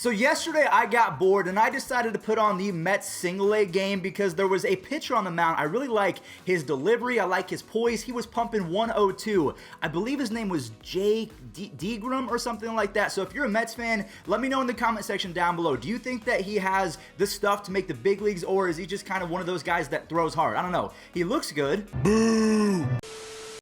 So yesterday I got bored and I decided to put on the Mets single A game because there was a pitcher on the mound. I really like his delivery. I like his poise. He was pumping 102. I believe his name was DeGrom or something like that. So if you're a Mets fan, let me know in the comment section down below. Do you think that he has the stuff to make the big leagues, or is he just kind of one of those guys that throws hard? I don't know. He looks good. Boo!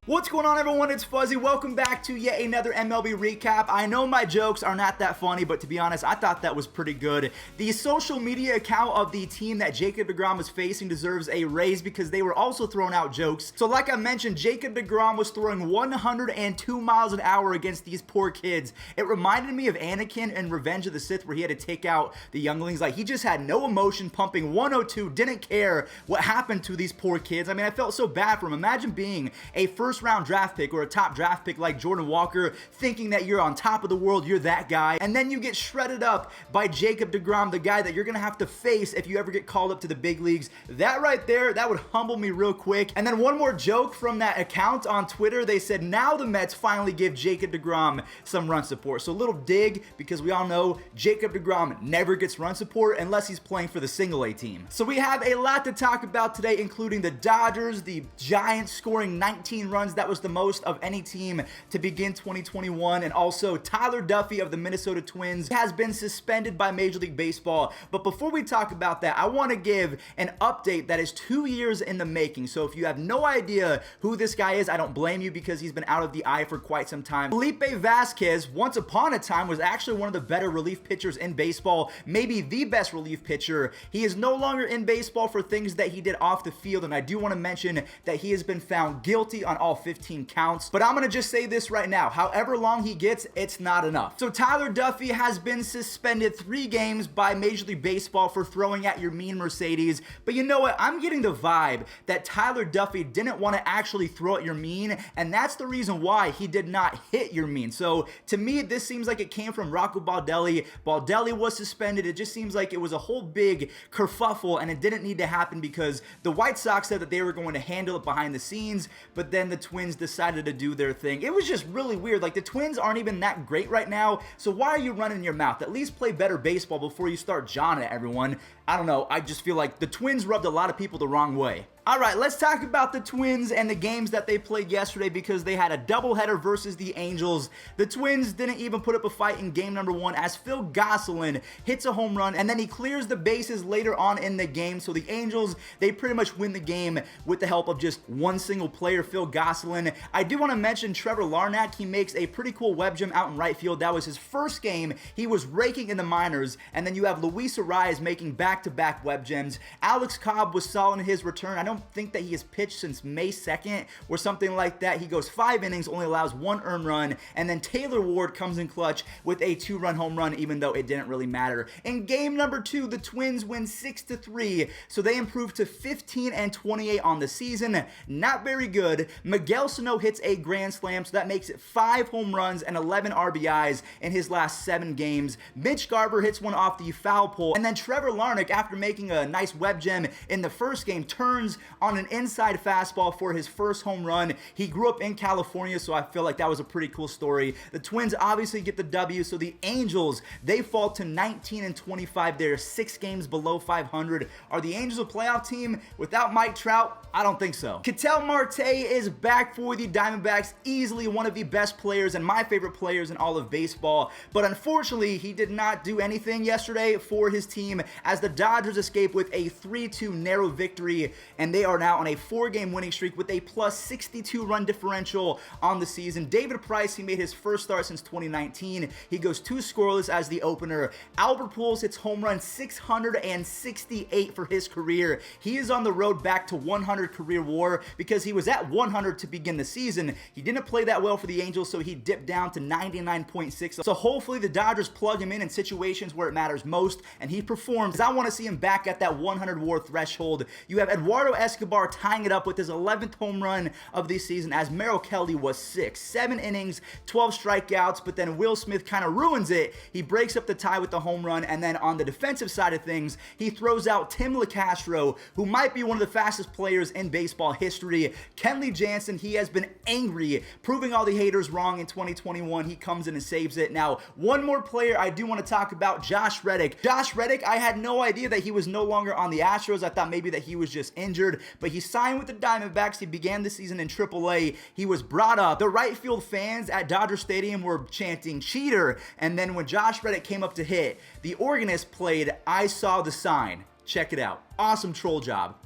What's going on, everyone? It's Fuzzy. Welcome back to yet another MLB recap. I know my jokes are not that funny, but to be honest, I thought that was pretty good. The social media account of the team that Jacob DeGrom was facing deserves a raise because they were also throwing out jokes. So like I mentioned, Jacob DeGrom was throwing 102 miles an hour against these poor kids. It reminded me of Anakin in Revenge of the Sith, where he had to take out the younglings. Like, he just had no emotion, pumping 102, didn't care what happened to these poor kids. I mean, I felt so bad for him. Imagine being a first-round draft pick or a top draft pick like Jordan Walker, thinking that you're on top of the world, you're that guy, and then you get shredded up by Jacob DeGrom, the guy that you're gonna have to face if you ever get called up to the big leagues. That right there, that would humble me real quick. And then one more joke from that account on Twitter. They said, now the Mets finally give Jacob DeGrom some run support. So a little dig, because we all know Jacob DeGrom never gets run support unless he's playing for the single A team. So we have a lot to talk about today, including the Dodgers, the Giants scoring 19 runs. That was the most of any team to begin 2021. And also Tyler Duffey of the Minnesota Twins has been suspended by Major League Baseball. But before we talk about that, I want to give an update that is 2 years in the making. So if you have no idea who this guy is, I don't blame you, because he's been out of the eye for quite some time. Felipe Vasquez, once upon a time, was actually one of the better relief pitchers in baseball, maybe the best relief pitcher. He is no longer in baseball for things that he did off the field, and I do want to mention that he has been found guilty on all 15 counts. But I'm gonna just say this right now, however long he gets, it's not enough. So Tyler Duffey has been suspended 3 games by Major League Baseball for throwing at your mean Mercedes. But you know what? I'm getting the vibe that Tyler Duffey didn't want to actually throw at your mean, and that's the reason why he did not hit your mean. So to me, this seems like it came from Rocco Baldelli. Baldelli was suspended. It just seems like it was a whole big kerfuffle, and it didn't need to happen because the White Sox said that they were going to handle it behind the scenes, but then the Twins decided to do their thing. It was just really weird. Like, the Twins aren't even that great right now, so why are you running your mouth? At least play better baseball before you start jawing at everyone. I don't know. I just feel like the Twins rubbed a lot of people the wrong way. All right, let's talk about the Twins and the games that they played yesterday, because they had a doubleheader versus the Angels. The Twins didn't even put up a fight in game number 1 as Phil Gosselin hits a home run, and then he clears the bases later on in the game. So the Angels, they pretty much win the game with the help of just one single player, Phil Gosselin. I do want to mention Trevor Larnach. He makes a pretty cool web gem out in right field. That was his first game. He was raking in the minors. And then you have Luis Arias making back-to-back web gems. Alex Cobb was solid in his return. I don't think that he has pitched since May 2nd or something like that. He goes 5 innings, only allows 1 earned run, and then Taylor Ward comes in clutch with a 2-run home run, even though it didn't really matter. In game number 2, the Twins win 6-3, so they improved to 15-28 on the season. Not very good. Miguel Sano hits a grand slam, so that makes it 5 home runs and 11 RBIs in his last 7 games. Mitch Garver hits one off the foul pole, and then Trevor Larnach, after making a nice web gem in the first game, turns on an inside fastball for his first home run. He grew up in California, so I feel like that was a pretty cool story. The Twins obviously get the W, so the Angels, they fall to 19-25. They're 6 games below 500. Are the Angels a playoff team without Mike Trout? I don't think so. Ketel Marte is back for the Diamondbacks, easily one of the best players and my favorite players in all of baseball, but unfortunately, he did not do anything yesterday for his team as the Dodgers escape with a 3-2 narrow victory, and they are now on a 4-game winning streak with a plus 62 run differential on the season. David Price, he made his first start since 2019. He goes 2 scoreless as the opener. Albert Pujols hits home run 668 for his career. He is on the road back to 100 career WAR because he was at 100 to begin the season. He didn't play that well for the Angels, so he dipped down to 99.6. So hopefully the Dodgers plug him in situations where it matters most, and he performs. I want to see him back at that 100 WAR threshold. You have Eduardo Escobar tying it up with his 11th home run of the season as Merrill Kelly was 6. 7 innings, 12 strikeouts, but then Will Smith kind of ruins it. He breaks up the tie with the home run, and then on the defensive side of things, he throws out Tim LeCastro, who might be one of the fastest players in baseball history. Kenley Jansen, he has been angry, proving all the haters wrong in 2021. He comes in and saves it. Now, one more player I do want to talk about, Josh Reddick. Josh Reddick, I had no idea that he was no longer on the Astros. I thought maybe that he was just injured, but he signed with the Diamondbacks. He began the season in AAA. He was brought up. The right field fans at Dodger Stadium were chanting cheater, and then when Josh Reddick came up to hit, the organist played I Saw the Sign. Check it out. Awesome troll job.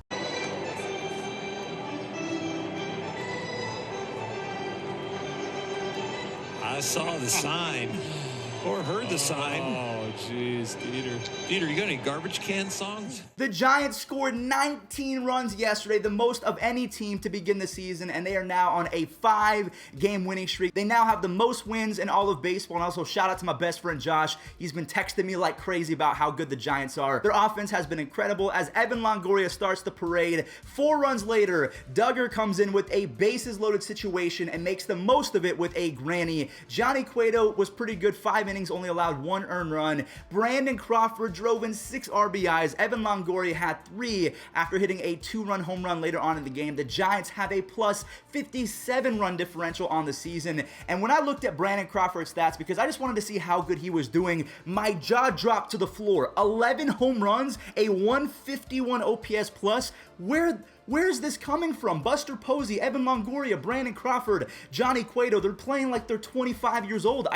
I saw the sign, or heard the sign. Oh, jeez, Dieter. Dieter, you got any garbage can songs? The Giants scored 19 runs yesterday, the most of any team to begin the season, and they are now on a 5-game winning streak. They now have the most wins in all of baseball, and also shout out to my best friend Josh. He's been texting me like crazy about how good the Giants are. Their offense has been incredible as Evan Longoria starts the parade. 4 runs later, Duggar comes in with a bases-loaded situation and makes the most of it with a granny. Johnny Cueto was pretty good, 5 innings, only allowed 1 earned run. Brandon Crawford drove in 6 RBIs. Evan Longoria had 3 after hitting a 2-run home run later on in the game. The Giants have a plus 57 run differential on the season. And when I looked at Brandon Crawford's stats, because I just wanted to see how good he was doing, my jaw dropped to the floor. 11 home runs, a 151 OPS plus. Where's this coming from? Buster Posey, Evan Longoria, Brandon Crawford, Johnny Cueto, they're playing like they're 25 years old.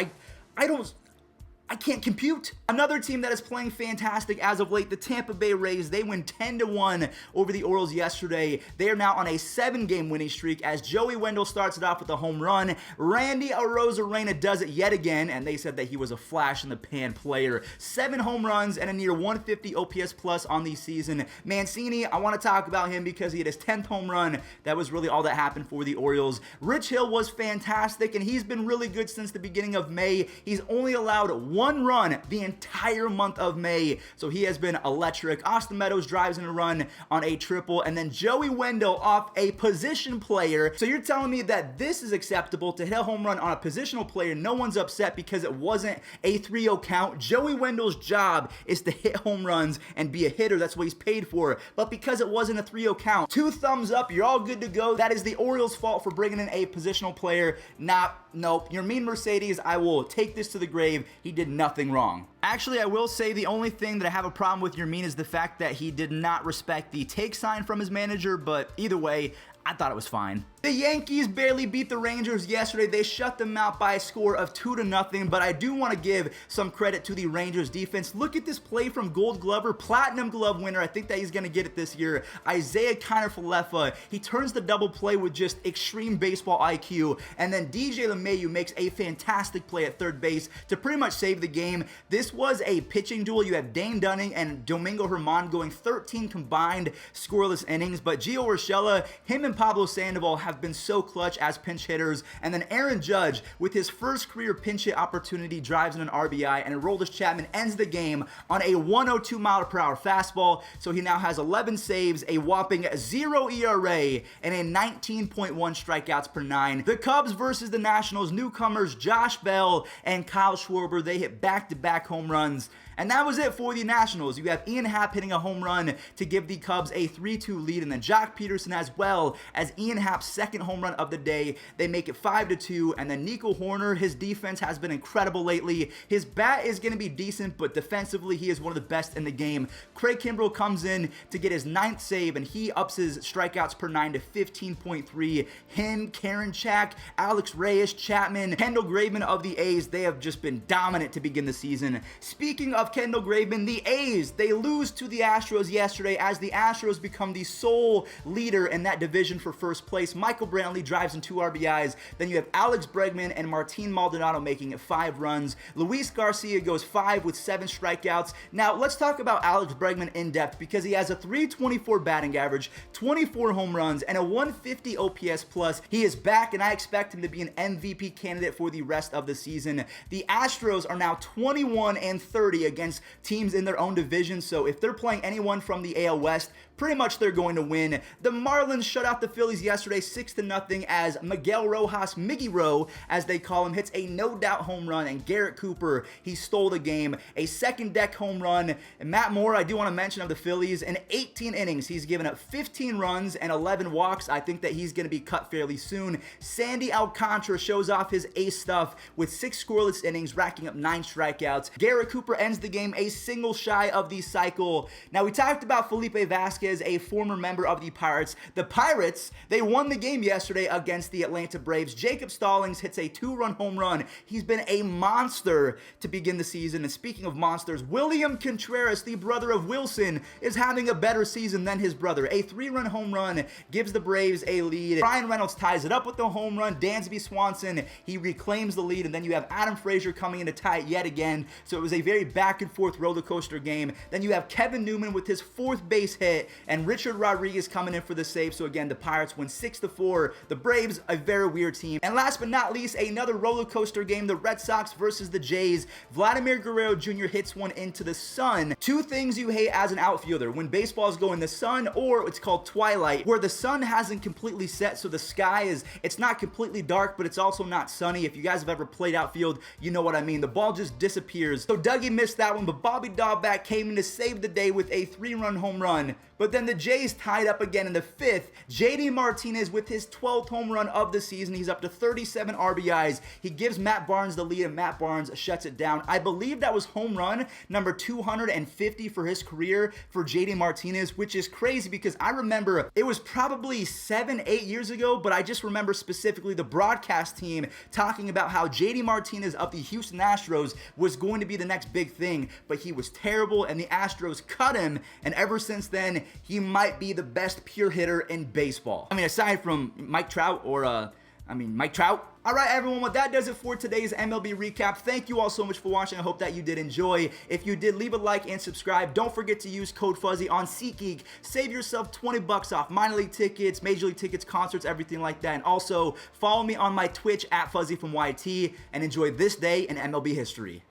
I can't compute. Another team that is playing fantastic as of late, the Tampa Bay Rays. They win 10-1 over the Orioles yesterday. They are now on a 7-game winning streak as Joey Wendle starts it off with a home run. Randy Arozarena does it yet again, and they said that he was a flash-in-the-pan player. 7 home runs and a near 150 OPS plus on the season. Mancini, I want to talk about him because he had his 10th home run. That was really all that happened for the Orioles. Rich Hill was fantastic, and he's been really good since the beginning of May. He's only allowed 1 run the entire month of May, so he has been electric. Austin Meadows drives in a run on a triple, and then Joey Wendle off a position player. So you're telling me that this is acceptable to hit a home run on a positional player? No one's upset because it wasn't a 3-0 count. Joey Wendle's job is to hit home runs and be a hitter. That's what he's paid for. But because it wasn't a 3-0 count, 2 thumbs up. You're all good to go. That is the Orioles' fault for bringing in a positional player. Nope. You're mean, Mercedes. I will take this to the grave. He did nothing wrong. Actually, I will say the only thing that I have a problem with Yermin is the fact that he did not respect the take sign from his manager, but either way, I thought it was fine. The Yankees barely beat the Rangers yesterday. They shut them out by a score of 2-0, but I do want to give some credit to the Rangers defense. Look at this play from Gold Glover, Platinum Glove winner. I think that he's going to get it this year. Isaiah Kiner-Falefa. He turns the double play with just extreme baseball IQ, and then DJ LeMahieu makes a fantastic play at third base to pretty much save the game. This was a pitching duel. You have Dane Dunning and Domingo Germán going 13 combined scoreless innings, but Gio Urshela, him and Pablo Sandoval have been so clutch as pinch hitters. And then Aaron Judge, with his first career pinch hit opportunity, drives in an RBI, and Aroldis Chapman ends the game on a 102 mile-per-hour fastball. So he now has 11 saves, a whopping 0 ERA, and a 19.1 strikeouts per 9. The Cubs versus the Nationals, newcomers Josh Bell and Kyle Schwarber, they hit back-to-back home runs. And that was it for the Nationals. You have Ian Happ hitting a home run to give the Cubs a 3-2 lead, and then Jock Peterson as well as Ian Happ's second home run of the day. They make it 5-2, and then Nico Horner, his defense has been incredible lately. His bat is going to be decent, but defensively, he is one of the best in the game. Craig Kimbrell comes in to get his 9th save, and he ups his strikeouts per 9 to 15.3. Him, Karen Chack, Alex Reyes, Chapman, Kendall Graveman of the A's, they have just been dominant to begin the season. Speaking of Kendall Graveman, the A's, they lose to the Astros yesterday as the Astros become the sole leader in that division for first place. Michael Brantley drives in 2 RBIs. Then you have Alex Bregman and Martin Maldonado making it 5 runs. Luis Garcia goes 5 with 7 strikeouts. Now, let's talk about Alex Bregman in depth because he has a .324 batting average, 24 home runs, and a 150 OPS plus. He is back, and I expect him to be an MVP candidate for the rest of the season. The Astros are now 21-30 against teams in their own division, so if they're playing anyone from the AL West, pretty much they're going to win. The Marlins shut out the Phillies yesterday 6-0 as Miguel Rojas, Miggy Rowe, as they call him, hits a no-doubt home run, and Garrett Cooper, he stole the game. A second deck home run. And Matt Moore, I do want to mention, of the Phillies, in 18 innings, he's given up 15 runs and 11 walks. I think that he's going to be cut fairly soon. Sandy Alcantara shows off his ace stuff with 6 scoreless innings, racking up 9 strikeouts. Garrett Cooper ends the game a single shy of the cycle. Now, we talked about Felipe Vasquez, a former member of the Pirates. The Pirates, they won the game yesterday against the Atlanta Braves. Jacob Stallings hits a 2-run home run. He's been a monster to begin the season. And speaking of monsters, William Contreras, the brother of Wilson, is having a better season than his brother. A 3-run home run gives the Braves a lead. Ryan Reynolds ties it up with the home run. Dansby Swanson, he reclaims the lead, and then you have Adam Frazier coming in to tie it yet again. So it was a very back and forth roller coaster game. Then you have Kevin Newman with his 4th base hit, and Richard Rodriguez coming in for the save. So again, the Pirates win 6-4. The Braves, a very weird team. And last but not least, another roller coaster game, the Red Sox versus the Jays. Vladimir Guerrero Jr. hits one into the sun. 2 things you hate as an outfielder: when baseballs go in the sun, or it's called twilight, where the sun hasn't completely set, so the sky is, it's not completely dark, but it's also not sunny. If you guys have ever played outfield, you know what I mean. The ball just disappears. So Dougie missed that one, but Bobby Dahlbeck came in to save the day with a 3-run home run. But then the Jays tied up again in the 5th. JD Martinez with his 12th home run of the season. He's up to 37 RBIs. He gives Matt Barnes the lead, and Matt Barnes shuts it down. I believe that was home run number 250 for his career for JD Martinez, which is crazy because I remember it was probably 7-8 years ago, but I just remember specifically the broadcast team talking about how JD Martinez of the Houston Astros was going to be the next big thing, but he was terrible, and the Astros cut him, and ever since then, he might be the best pure hitter in baseball. I mean, aside from Mike Trout or, Mike Trout. All right, everyone, well, that does it for today's MLB recap. Thank you all so much for watching. I hope that you did enjoy. If you did, leave a like and subscribe. Don't forget to use code Fuzzy on SeatGeek. Save yourself 20 bucks off minor league tickets, major league tickets, concerts, everything like that. And also, follow me on my Twitch at Fuzzy from YT, and enjoy this day in MLB history.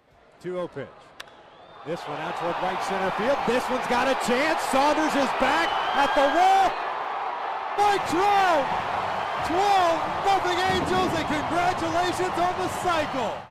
2-0 pitch. This one out toward right center field. This one's got a chance. Saunders is back at the wall. Mike Trout! 12-0 Angels, and congratulations on the cycle.